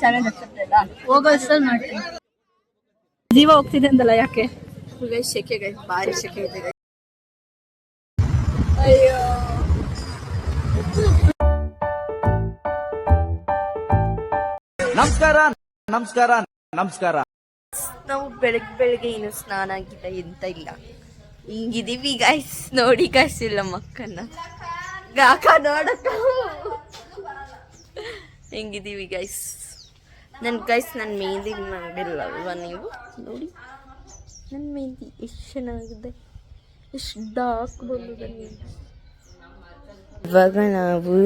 Challenge accept ಇಲ್ಲ ಹೋಗೋ ಹೆಸರು ಮಾಡ್ತೀನಿ. ಜೀವ ಹೋಗ್ತಿದೆ ಅಂದಲ್ಲ ಯಾಕೆ? ಶೆಕೆ ಗೈ, ಭಾರಿ ಶೆಕೆ ಇದೆ. ಅಯ್ಯೋ ನಮಸ್ಕಾರ ನಮಸ್ಕಾರ ನಮಸ್ಕಾರ. ನಾವು ಬೆಳಗ್ಗೆ ಇನ್ನು ಸ್ನಾನ ಆಗಿಲ್ಲ ಎಂತ ಇಲ್ಲ, ಹಿಂಗಿದೀವಿ ಗೈಸ್. ನೋಡಿ ಗೈಸ್ ಇಲ್ಲ ಮಕ್ಕನ್ನ ಗಾಕ ನೋಡಕ್ಕ ಹೆಂಗಿದೀವಿ ಗೈಸ್. ನನ್ನ ಮೆಹಂದಿ ಮಾಡಿಲ್ಲ ಅಲ್ವಾ ನೀವು? ನೋಡಿ ನನ್ನ ಮೆಹಂದಿ ಎಷ್ಟು ಚೆನ್ನಾಗಿದೆ, ಎಷ್ಟು ಡಾರ್ಕ್ ಬಂದಿದೆ. ಇವಾಗ ನಾವು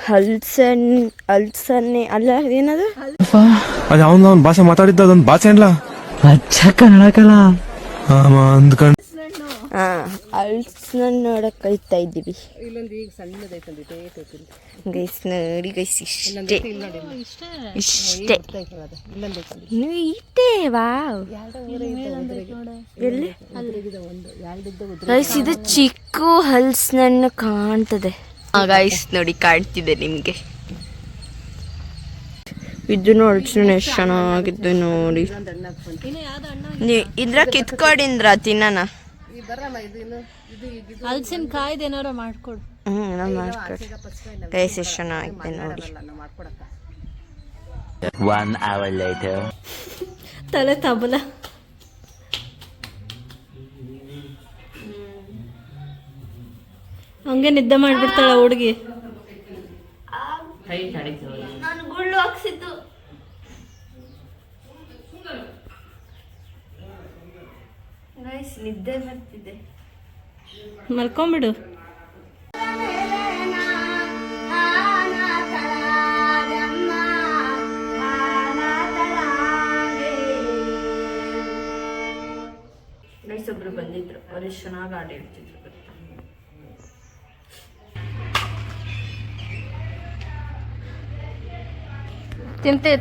ಹಲ್ಸನ್ನೆ ಅಲ್ಲ ಏನದು ಅದು ಅವನ ಭಾಷೆ ಮಾತಾಡಿದ್ದ ಅದೊಂದು ಭಾಷೆ ಅಲ್ಲ, ಅಚ್ಚ ಕನ್ನಡಕಲ್ಲ ಅಂದ್ಕೊಂಡು ಹಲ್ಸನ್ ನೋಡಕ್ ಕಲಿತಾ ಇದ್ದೀವಿ ಗೈಸ್. ನೋಡಿ ಗೈಸ್ ಇಷ್ಟೇ ಇಷ್ಟೇ ಇಷ್ಟೇ. ವಾವ್ ಎಲ್ಲಿ ಗೈಸ್ ಇದು ಚಿಕ್ಕ ಹಲ್ಸನ್ನು ಕಾಣ್ತದೆ ಗೈಸ್. ನೋಡಿ ಕಾಣ್ತಿದೆ ನಿಮ್ಗೆ. ಇದನ್ನು ಹಲ್ಸನ್ ಎಷ್ಟು ಚೆನ್ನಾಗಿದ್ದು ನೋಡಿ. ಇದ್ರ ಕಿತ್ಕೊಡಿಂದ್ರ ತಿನ್ನಣ. ಹಲ್ಸಿನ ಕಾಯ್ದು ಏನಾರ ಮಾಡ್ಕೊಡು. ಮಾಡ್ಕೊಡಿ ಗೈಸ್ ಎಷ್ಟು ಚೆನ್ನಾಗಿದೆ ನೋಡಿ. 1 hour later. ತಲೆ ತಬಲ ಹಂಗೆ ನಿದ್ದೆ ಮಾಡ್ಬಿಡ್ತಾಳ ಹುಡುಗಿ. ನಾನು ಗುಳ್ಳು ಹಾಕ್ಸಿದ್ದು ಗೈಸ್, ನಿದ್ದೆ ಬರ್ತಿದೆ, ಮಲ್ಕೊಂಬಿಡು. ಗೈಸ್ ಒಬ್ರು ಬಂದಿದ್ರು, ಅವ್ರು ಎಷ್ಟು ಚೆನ್ನಾಗಿ ಹಾಡು ಹೇಳ್ತಿದ್ರು.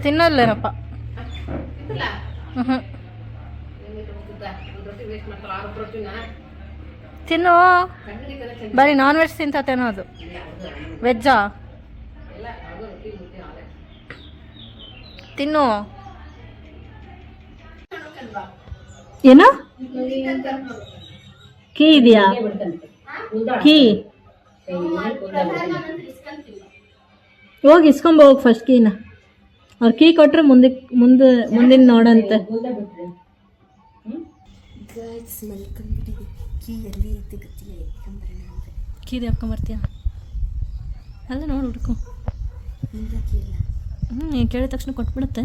ತಿನ್ನಲ್ಲೇನಪ್ಪ. ತಿನ್ನು, ಬರೀ ನಾನ್ ವೆಜ್ ತಿಂತತೇನೋ ಅದು. ವೆಜ್ಜಾ ತಿನ್ನು. ಏನು ಕೀ ಇದೆಯಾ? ಕೀ ಹೋಗಿ ಇಸ್ಕೊಂಬ ಹೋಗಿ ಫಸ್ಟ್ ಕೀನ. ಅವ್ರು ಕೀ ಕೊಟ್ರೆ ಮುಂದಿನ ನೋಡಂತೆ. ಕೀರಿ ಹಾಕೊಂಬರ್ತೀಯ ಅಲ್ಲ, ನೋಡಿ ಹುಡ್ಕೊ. ನೀನು ಕೇಳಿದ ತಕ್ಷಣ ಕೊಟ್ಬಿಡುತ್ತೆ.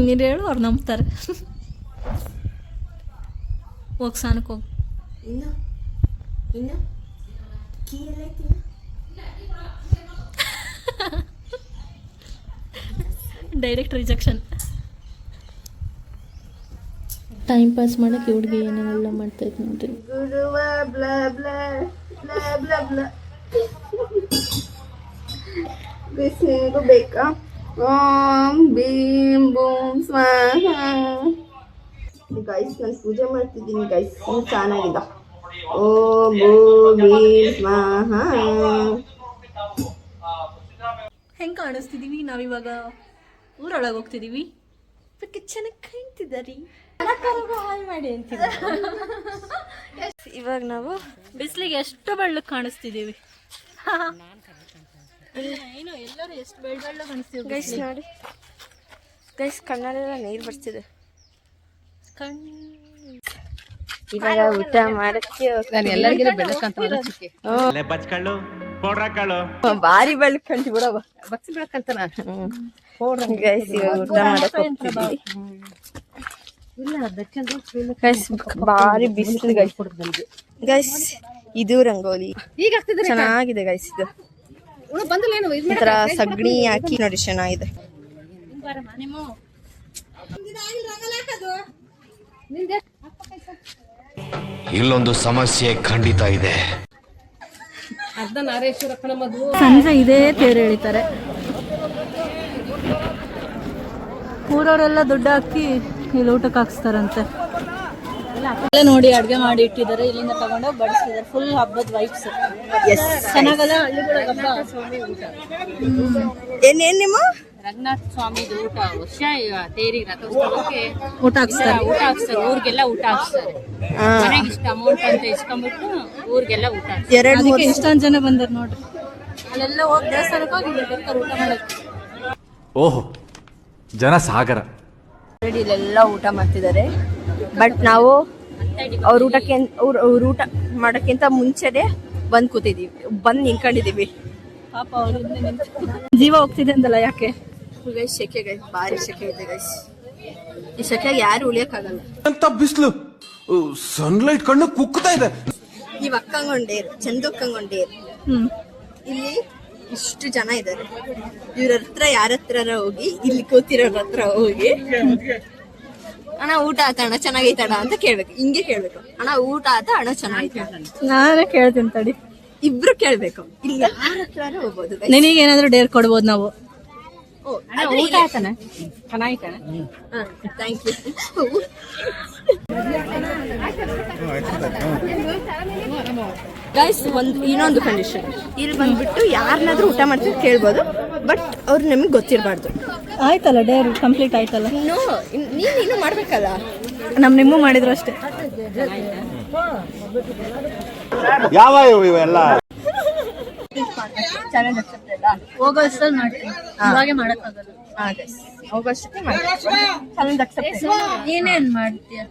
ನೀನು ಹೇಳು, ಅವ್ರು ನಂಬ್ತಾರೆ. ಹೋಗಿ ಸ್ನಾನಕ್ಕೆ ಹೋಗಿ. Direct rejection. ಟೈಮ್ ಪಾಸ್ ಮಾಡಕ್ಕೆ ಹುಡುಗಿ ಏನೇನೆಲ್ಲ ಮಾಡ್ತಾಯಿತ್ತು ನೋಡ್ರಿ. ಗುರುವ blah blah blah blah blah. ಬಿಸಿಗೂ ಬೇಕಾ? ಓಂ ಭೀಮ್ ಬೂಮ್ ಸ್ವಾಹ. ಗೈಸ್ ನಾನು ಪೂಜೆ ಮಾಡ್ತಿದ್ದೀನಿ ಗೈಸ್, ಚೆನ್ನಾಗಿದೆ. ಓಂ ಭೀಮ್ ಸ್ವಾಹ. ಹೆಂಗೆ ಕಾಣಿಸ್ತಿದ್ದೀವಿ ನಾವಿವಾಗ? ಊರೊಳಗೆ ಹೋಗ್ತಿದ್ದೀವಿ. ಚೆನ್ನಾಗಿ ಕಾಣ್ತಿದ್ದಾರಿ. ಹಾಯ್ ಮಾಡಿ ಅಂತೀವಿ. ಇವಾಗ ನಾವು ಬಿಸಿಲಿಗೆ ಎಷ್ಟು ಬೆಳ್ಳಗೆ ಕಾಣಿಸ್ತಿದ್ದೀವಿ. ಏನು ಎಲ್ಲರೂ ಎಷ್ಟು ಬೆಳ್ಳ ಕಾಣಿಸ್ತೀವಿ ಗೈಸ್. ನೋಡಿ ಗೈಸ್, ಕಣ್ಣಲ್ಲೆಲ್ಲ ನೀರು ಬರ್ತಿದೆ. ಇವಾಗ ಊಟ ಮಾಡಕ್ಕೆ ಭಾರಿ ಬೆಳ್ಕಂತ ಬಿಡವ. ಗೈಸ್ ಇವಾಗ ಊಟ ಮಾಡಕ್ ಹೋಗ್ತಿದ್ವಿ. ಗೈಸ್ ಭಾರಿ ಬಿಸಿಲು ಗೈಸ್. ಗೈಸ್ ಇದು ರಂಗೋಲಿ ಚೆನ್ನಾಗಿದೆ ಗೈಸ್. ಇದು ಒಂಥರ ಸಗಣಿ ಹಾಕಿ ನೋಡಿ ಚೆನ್ನಾಗಿದೆ. ಇಲ್ಲೊಂದು ಸಮಸ್ಯೆ ಖಂಡಿತ ಇದೆ. ಸಂಜೆ ಇದೇ ತೇರು ಎಳಿತಾರೆ. ಊರವರೆಲ್ಲ ದುಡ್ಡು ಹಾಕಿ ಇಲ್ಲಿ ಊಟಕ್ಕೆ ಹಾಕ್ಸ್ತಾರಂತೆ. ಅಲ್ಲೇ ನೋಡಿ ಅಡ್ಗೆ ಮಾಡಿ ಇಟ್ಟಿದ್ದಾರೆ, ಇಲ್ಲಿಂದ ತಗೊಂಡೋಗಿ ಬಡಿಸಿದ್ದಾರೆ. ಫುಲ್ ಹಬ್ಬದ ವೈಬ್ಸ್. ಚೆನ್ನಾಗಲ್ಲ ಹಳ್ಳಿಗಳ ಹಬ್ಬ. ಏನೇನ್ ನಿಮ್ಮ ರಂಗನಾಥ ಸ್ವಾಮಿದು ಊಟ ವರ್ಷ ತೇರಿಗೆ ರಥೋತ್ಸವಕ್ಕೆ ಊಟ ಹಾಕ್ಸ್ತಾರೆ. ಊರಿಗೆಲ್ಲ ಊಟ ಹಾಕ್ಸ್ತಾರೆ. ಮನೆಗೆ ಇಷ್ಟ ಅಮೌಂಟ್ ಅಂತ ಇಸ್ಕೊಂಡ್ಬಿಟ್ಟು ಊರಿಗೆಲ್ಲ ಊಟ ಹಾಕ್ಸ್ತಾರೆ. ಅದಕ್ಕೆ ಇಷ್ಟೊಂದು ಜನ ಬಂದಾರ ನೋಡ್ರಿ. ಅಲ್ಲೆಲ್ಲ ಹೋಗಿ ದೇವಸ್ಥಾನಕ್ಕೆ ಹೋಗಿ ಇಲ್ಲಿ ಬರ್ತಾರೆ ಊಟ ಮಾಡಕ್ಕೆ. ಓಹೋ, ಜನ ಸಾಗರ. ಇಲ್ಲೆಲ್ಲ ಊಟ ಮಾಡ್ತಿದ್ದಾರೆ. ಬಟ್ ನಾವು ಅವ್ರ ಊಟಕ್ಕೆ ಅವ್ರ ಊಟ ಮಾಡೋಕ್ಕಿಂತ ಮುಂಚೆನೆ ಬಂದ್ ಕೂತಿದೀವಿ, ಬಂದ್ ನಿಂತ್ಕೊಂಡಿದೀವಿ. ಪಾಪ ಅವ್ರ ಜೀವ ಹೋಗ್ತಿದೆ ಅಂದಲ್ಲ, ಯಾಕೆ? ಗೈಸ್ ಸೆಕೆ ಗೈಸ್, ಭಾರಿ ಸೆಕೆ ಇದೆ ಗೈಸ್. ಈ ಸೆಕೆಗೆ ಯಾರು ಉಳಿಯಕ್ಕಾಗಲ್ಲ. ಅಂತ ಬಿಸಿಲು, ಸನ್ಲೈಟ್ ಕಣ್ಣು ಕುಕ್ತಾ ಇದೆ. ಇವ್ ಅಕ್ಕಂಗೊಂಡೇರು, ಚಂದಕ್ಕಂಗೊಂಡೇರು. ಇಲ್ಲಿ ಇಷ್ಟು ಜನ ಇದ್ದಾರೆ. ಇವ್ರ ಹತ್ರ ಯಾರ ಹತ್ರ ಹೋಗಿ, ಇಲ್ಲಿ ಕೂತಿರೋರ ಹತ್ರ ಹೋಗಿ ಅಣ್ಣ ಊಟ ಆತಣ್ಣ ಚೆನ್ನಾಗೈತಣ್ಣ ಅಂತ ಕೇಳ್ಬೇಕು. ಹಿಂಗೆ ಕೇಳ್ಬೇಕು, ಅಣ್ಣ ಊಟ ಆತ, ಅಣ್ಣ ಚೆನ್ನಾಗೈತ. ನಾನೇ ಕೇಳ್ತೀನಿ ತಡಿ. ಇಬ್ರು ಕೇಳ್ಬೇಕು. ಇಲ್ಲಿ ಯಾರ ಹತ್ರ ಹೋಗ್ಬೋದು. ನಿನಗೆ ಏನಾದ್ರು ಡೇರ್ ಕೊಡ್ಬೋದು ನಾವು. ಊಟ ಆಯ್ತಾನೆ ಚೆನ್ನಾಗಿತ್ತಾನೆ. Thank you. ಗೈಸ್, ಇನ್ನೊಂದು ಕಂಡೀಷನ್, ಇಲ್ಲಿ ಬಂದ್ಬಿಟ್ಟು ಯಾರನ್ನಾದ್ರೂ ಊಟ ಮಾಡ್ತಿದ್ದು ಕೇಳ್ಬೋದು, ಬಟ್ ಅವ್ರು ನಮಗೆ ಗೊತ್ತಿರಬಾರ್ದು. ಆಯ್ತಲ್ಲ, ಡೇರ್ ಕಂಪ್ಲೀಟ್ ಆಯ್ತಲ್ಲ. ನೀನು ಮಾಡ್ಬೇಕಲ್ಲ. ನಿಮ್ಮೂ ಮಾಡಿದ್ರು ಅಷ್ಟೇ. ಯಾವ ಇವೆಲ್ಲ ಚಾಲೆಂಜ್ ಅಕ್ಸೆಪ್ಟೆಡ್. ಹೋಗೋ ಅಷ್ಟಲ್ಲಿ ಮಾಡ್ತೀನಿ, ಇವಾಗೆ ಮಾಡಕ್ಕಾಗಲ್ಲ. ಹೋಗೋಷ್ಟಕ್ಕೆ ಚಾಲೆಂಜ್ ಅಕ್ಸೆಪ್ಟೆಡ್. ಏನೇನ್ ಮಾಡ್ತೀಯ?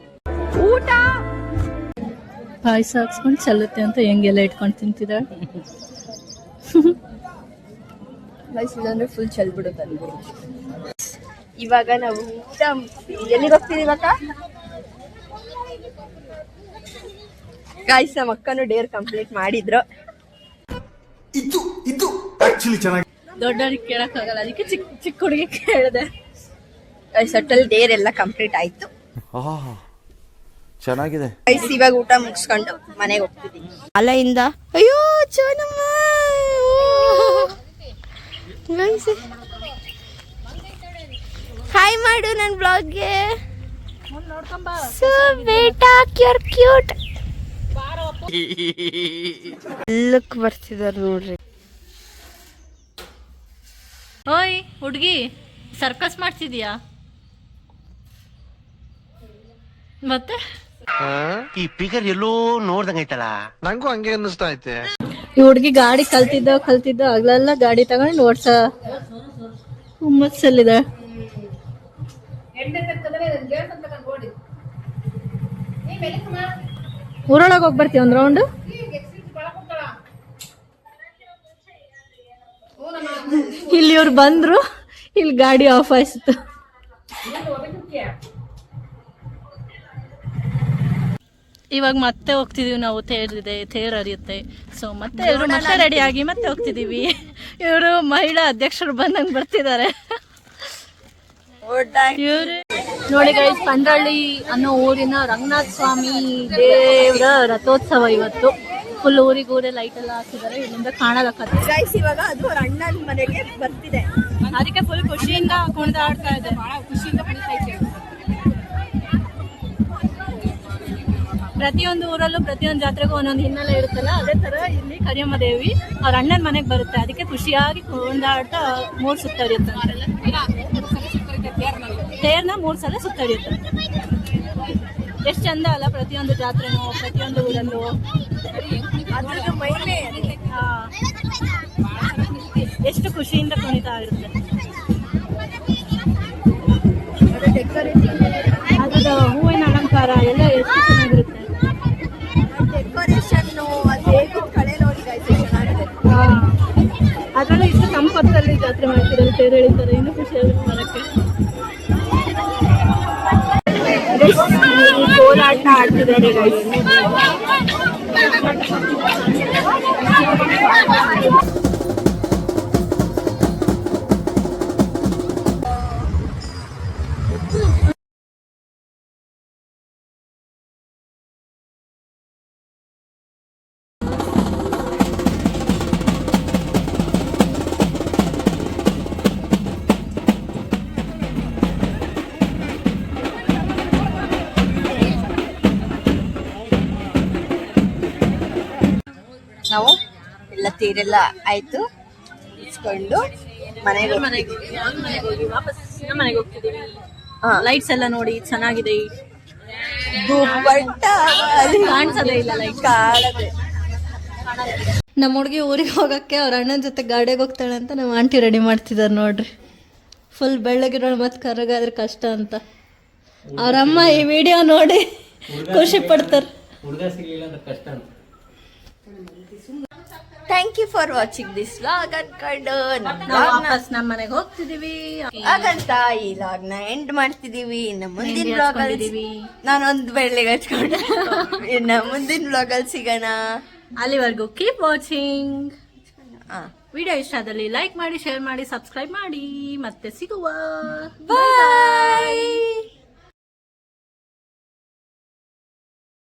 ಊಟ ಪಾಯಸ ಹಾಕ್ಸ್ಕೊಂಡು ಚೆಲ್ಲುತ್ತೆ ಅಂತ ಹೆಂಗೆಲ್ಲ ಇಟ್ಕೊಂಡು ತಿಂತಿದ್ದಾಳೆ. Guys, ಇದಂದ್ರೆ full ಚೆಲ್ಬಿಡುತ್ತೆ. ಇವಾಗ ನಾವು ಊಟ ಎಲ್ಲಿಗೆ ಹೋಗ್ತೀವಿ ಇವಾಗ? ಗೈಸ್, ನಮ್ಮ ಅಕ್ಕನು ಡೇರ್ ಕಂಪ್ಲೀಟ್ ಮಾಡಿದ್ರು. ಇದು ಆಕ್ಚುಲಿ ಚೆನ್ನಾಗಿ. ದೊಡ್ಡವ್ರಿಗೆ ಕೇಳಕ್ಕಾಗಲ್ಲ, ಅದಕ್ಕೆ ಚಿಕ್ಕ ಚಿಕ್ಕ ಹುಡುಗಿ ಕೇಳಿದೆ. ಗೈಸ್, ಅಟ್ಟಲ್ಲಿ ಡೇರ್ ಎಲ್ಲ ಕಂಪ್ಲೀಟ್ ಆಯ್ತು. ಚೆನ್ನಾಗಿದೆ. ಗೈಸ್, ಇವಾಗ ಊಟ ಮುಗಿಸ್ಕೊಂಡು ಮನೆಗೆ ಹೋಗ್ತಿದ್ದೀವಿ. ಅಲೆಯಿಂದ ಅಯ್ಯೋ ಚೋನಮ್ಮ, ಹಾಯ್ ಮಾಡು ನನ್ನ ಬ್ಲಾಗ್ಗೆ. ಕ್ಯೂಟ್ ಲುಕ್ ಬರ್ತಿದಾರ ನೋಡ್ರಿ. ಓಯ್ ಹುಡುಗಿ, ಸರ್ಕಸ್ ಮಾಡ್ತಿದ್ಯಾ? ಮತ್ತೆ ಈ ಪಿಗರ್ ಎಲ್ಲೋ ನೋಡ್ದಂಗೈತಲ್ಲ, ನಂಗೂ ಹಂಗೆ ಅನ್ನಿಸ್ತಾ ಐತೆ. ಈ ಹುಡುಗಿ ಗಾಡಿ ಕಲ್ತಿದ್ದ ಆಗ್ಲೆಲ್ಲ ಗಾಡಿ ತಗೊಂಡು ಓಡ್ಸ ಹುಮ್ಮಸ್ಸಲ್ಲಿದೆ. ಊರೊಳಗೆ ಹೋಗಿ ಬರ್ತೀವಿ ಒಂದ್ ರೌಂಡ್. ಇಲ್ಲಿ ಇವ್ರು ಬಂದ್ರು, ಇಲ್ಲಿ ಗಾಡಿ ಆಫ್ ಆಯ್ತು. ಇವಾಗ ಮತ್ತೆ ಹೋಗ್ತಿದೀವಿ ನಾವು. ತೇರ್ ಹರಿಯುತ್ತೆ. ಸೊ ಮತ್ತೆ ಎಲ್ರು ಮತ್ತೆ ರೆಡಿ ಆಗಿ ಮತ್ತೆ ಹೋಗ್ತಿದೀವಿ. ಇವರು ಮಹಿಳಾ ಅಧ್ಯಕ್ಷರು ಬಂದಂಗೆ ಬರ್ತಿದ್ದಾರೆ. ಇವ್ರು ನೋಡಿ ಗೈಸ್, ಪಂಡ್ರಳ್ಳಿ ಅನ್ನೋ ಊರಿನ ರಂಗನಾಥ ಸ್ವಾಮಿ ದೇವರ ರಥೋತ್ಸವ ಇವತ್ತು. ಫುಲ್ ಊರೇ ಲೈಟ್ ಎಲ್ಲ ಹಾಕಿದ್ದಾರೆ, ಇಲ್ಲಿಂದ ಕಾಣಲಕ್ಕತ್ತೆ. ಗೈಸ್, ಇವಾಗ ಅದು ಅವ್ರ ಅಣ್ಣನ ಮನೆಗೆ ಬರ್ತಿದೆ. ಅದಕ್ಕೆ ಫುಲ್ ಖುಷಿಯಿಂದ ಕುಣಿದಾಡ್ತಾ ಇದೆ. ಖುಷಿಯಿಂದ ಕುಣಿತಾ ಇದ್ದೇವೆ. ಪ್ರತಿಯೊಂದು ಊರಲ್ಲೂ ಪ್ರತಿಯೊಂದು ಜಾತ್ರೆಗೂ ಒಂದೊಂದು ಹಿನ್ನೆಲೆ ಇರುತ್ತಲ್ಲ, ಅದೇ ತರ ಇಲ್ಲಿ ಕರಿಯಮ್ಮ ದೇವಿ ಅವ್ರ ಅಣ್ಣನ ಮನೆಗೆ ಬರುತ್ತೆ. ಅದಕ್ಕೆ ಖುಷಿಯಾಗಿ ಕುಣಿದಾಡ್ತಾ 3 ಸುತ್ತ ಹರಿಯುತ್ತೆ. ತೇರ್ನ 3 ಸಲ ಸುತ್ತ ಹರಿಯುತ್ತೆ. ಎಷ್ಟು ಚಂದ ಅಲ್ಲ ಪ್ರತಿಯೊಂದು ಜಾತ್ರೆನೂ, ಪ್ರತಿಯೊಂದು ಊರಲ್ಲೂ. ಎಷ್ಟು ಖುಷಿಯಿಂದ ಕುಣಿತಾ ಇರುತ್ತೆ. ಅದ್ರ ಹೂವಿನ ಅಲಂಕಾರ ಎಲ್ಲ ಎಷ್ಟು ಚೆನ್ನಾಗಿರುತ್ತೆ. ಡೆಕೋರೇಷನ್ ಕಳೆ ನೋಡಿ ಗೈಸ್, ಚೆನ್ನಾಗಿದೆ. ಅದರಲ್ಲೂ ಇಷ್ಟು ಸಂಪತ್ತಲ್ಲಿ ಜಾತ್ರೆ ಮಾಡ್ತಿದ್ದಾರೆ, ತೇರು ಎಳಿತಾರೆ. ಇನ್ನೂ ಖುಷಿ ಆಗುತ್ತೆ ಬರಕ್ಕೆ. ಕೋಲಾಟ ಆಡ್ತಿದ್ದಾರೆ ಗೈಸ್. ನಾವು ಎಲ್ಲ ತೇರೆಲ್ಲ ಆಯ್ತು ಇಸ್ಕೊಂಡು ಮನೆಗೆ ಹೋಗಿ ವಾಪಸ್ ನಮ್ಮ ಮನೆಗೆ ಹೋಗ್ತಿದೀವಿ. ಹಾ. ಲೈಟ್ಸ್ ಎಲ್ಲ ನೋಡಿ ಚೆನ್ನಾಗಿದೆ. ದುಪ್ಪಟ್ಟ ಕಾಣಿಸೋದೇ ಇಲ್ಲ ಲೈಟ್. ಕಾಣದೆ ನಮ್ಮ ಹುಡುಗಿ ಊರಿಗೆ ಹೋಗಕ್ಕೆ ಅವ್ರ ಅಣ್ಣನ ಜೊತೆ ಗಾಡಿಗೆ ಹೋಗ್ತಾಳೆ ಅಂತ ನಮ್ಮ ಆಂಟಿ ರೆಡಿ ಮಾಡ್ತಿದ್ದಾರೆ ನೋಡ್ರಿ. ಫುಲ್ ಬೆಳ್ಳಗಿರೋಳು ಮತ್ತೆ ಕರಗಾದ್ರೆ ಕಷ್ಟ ಅಂತ ಅವ್ರಮ್ಮ ಈ ವಿಡಿಯೋ ನೋಡಿ ಖುಷಿ ಪಡ್ತಾರೆ. Thank you for watching this vlog ಅನ್ಕೊಂಡು ನಾವು ವಾಪಸ್ ನಮ್ಮ ಮನೆಗೆ ಹೋಗ್ತಿದೀವಿ. ಹಾಗಂತ ಈ ವ್ಲಾಗ್ ನ ಎಂಡ್ ಮಾಡ್ತಿದೀವಿ. ಇನ್ನು ಮುಂದಿನ ವ್ಲಾಗ್ ಅಲ್ಲಿ ನಾನೊಂದು ಬೆಳ್ಳಿಗೆ ಹಚ್ಕೊಂಡು ಇನ್ನು ಮುಂದಿನ ವ್ಲಾಗ್ ಅಲ್ಲಿ ಸಿಗೋಣ. ಅಲ್ಲಿವರೆಗೂ ಕೀಪ್ ವಾಚಿಂಗ್. ವಿಡಿಯೋ ಇಷ್ಟ ಆದಲ್ಲಿ ಲೈಕ್ ಮಾಡಿ, ಶೇರ್ ಮಾಡಿ, ಸಬ್ಸ್ಕ್ರೈಬ್ ಮಾಡಿ. ಮತ್ತೆ ಸಿಗುವ. ಬಾಯ್.